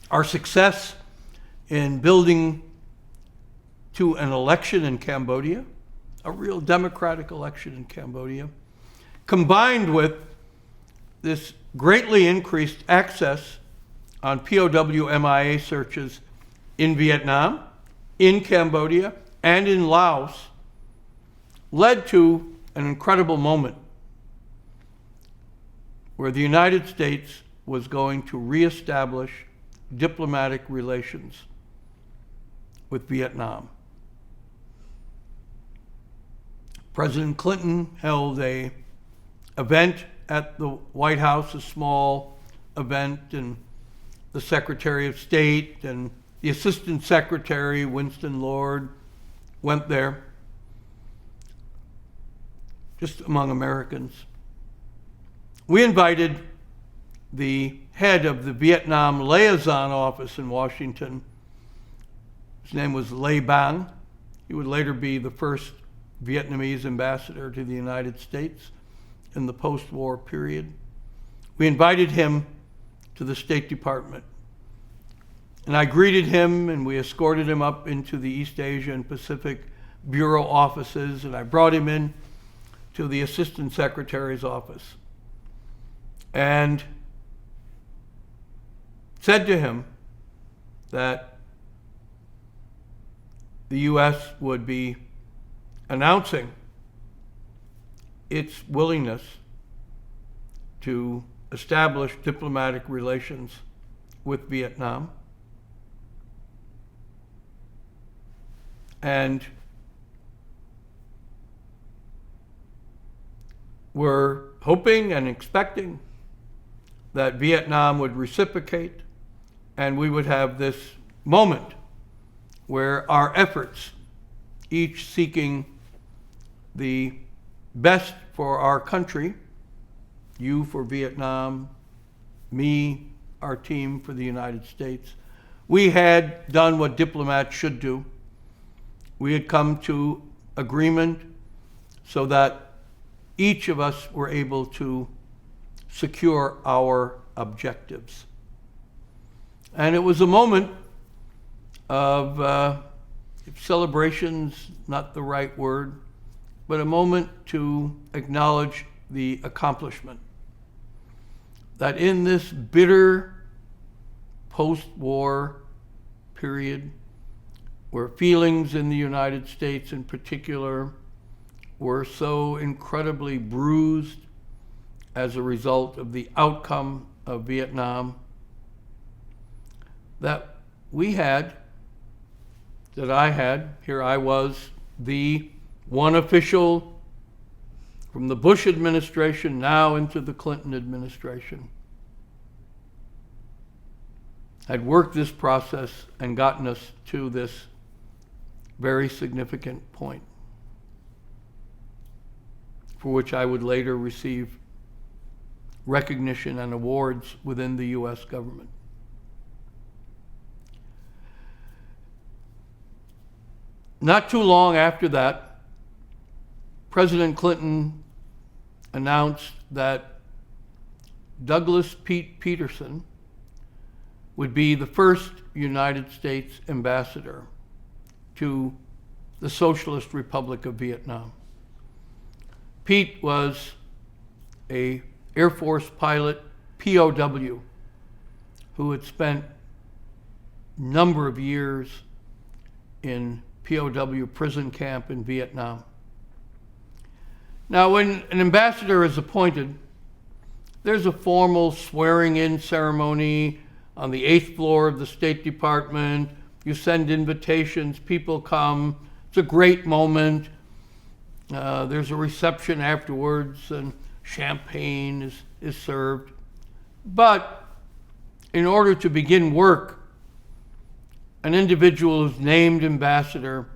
Our success in building to an election in Cambodia, a real democratic election in Cambodia, combined with this greatly increased access on POW MIA searches in Vietnam, in Cambodia, and in Laos, led to an incredible moment where the United States was going to reestablish diplomatic relations with Vietnam. President Clinton held an event at the White House, a small event, and the Secretary of State and the Assistant Secretary, Winston Lord, went there, just among Americans. We invited the head of the Vietnam liaison office in Washington. His name was Le Bang. He would later be the first Vietnamese ambassador to the United States in the post-war period. We invited him to the State Department. And I greeted him, and we escorted him up into the East Asia and Pacific Bureau offices, and I brought him in to the Assistant Secretary's office and said to him that the U.S. would be announcing its willingness to establish diplomatic relations with Vietnam. And we're hoping and expecting that Vietnam would reciprocate and we would have this moment where our efforts, each seeking the best for our country, you for Vietnam, me, our team for the United States, we had done what diplomats should do. We had come to agreement so that each of us were able to secure our objectives. And it was a moment of celebration's not the right word, but a moment to acknowledge the accomplishment. That in this bitter post-war period, where feelings in the United States in particular were so incredibly bruised as a result of the outcome of Vietnam, that I had, here I was, the one official from the Bush administration now into the Clinton administration, had worked this process and gotten us to this very significant point, for which I would later receive recognition and awards within the U.S. government. Not too long after that, President Clinton announced that Douglas Peterson would be the first United States ambassador to the Socialist Republic of Vietnam. Pete was an Air Force pilot, POW, who had spent a number of years in POW prison camp in Vietnam. Now, when an ambassador is appointed, there's a formal swearing-in ceremony on the 8th floor of the State Department. You send invitations, people come. It's a great moment. There's a reception afterwards, and champagne is served. But in order to begin work, an individual who's named ambassador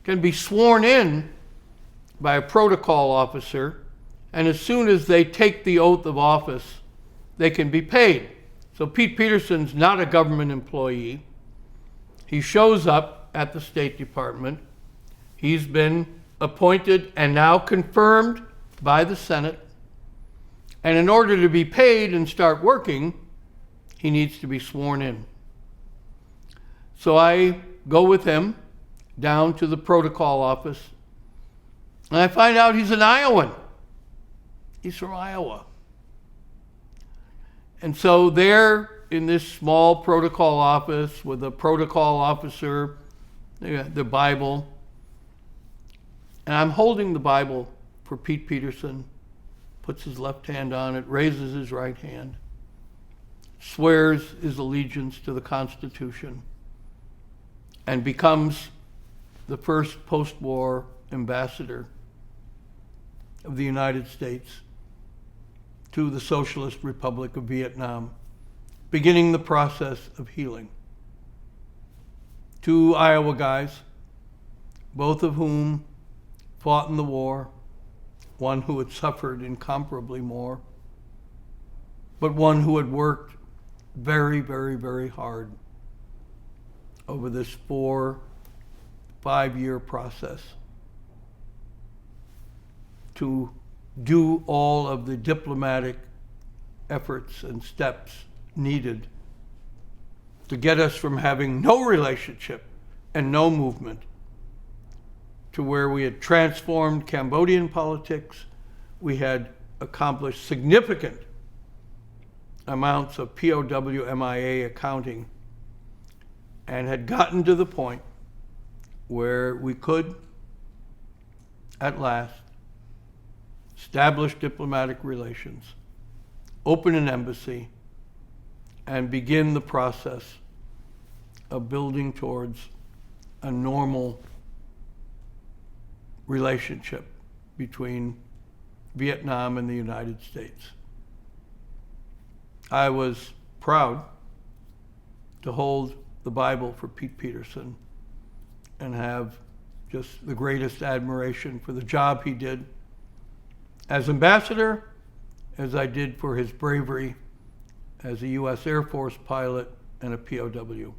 can be sworn in by a protocol officer, and as soon as they take the oath of office, they can be paid. So Pete Peterson's not a government employee. He shows up at the State Department. He's been appointed and now confirmed by the Senate. And in order to be paid and start working, he needs to be sworn in. So I go with him down to the protocol office, and I find out he's an Iowan. He's from Iowa. And so there in this small protocol office with a protocol officer, the Bible, and I'm holding the Bible for Pete Peterson, puts his left hand on it, raises his right hand, swears his allegiance to the Constitution, and becomes the first post-war ambassador of the United States to the Socialist Republic of Vietnam, beginning the process of healing. 2 Iowa guys, both of whom fought in the war, one who had suffered incomparably more, but one who had worked very, very, very hard over this 4-5 year process to do all of the diplomatic efforts and steps needed to get us from having no relationship and no movement to where we had transformed Cambodian politics. We had accomplished significant amounts of POW MIA accounting and had gotten to the point where we could, at last, establish diplomatic relations, open an embassy, and begin the process of building towards a normal relationship between Vietnam and the United States. I was proud to hold the Bible for Pete Peterson and have just the greatest admiration for the job he did as ambassador, as I did for his bravery as a U.S. Air Force pilot and a POW.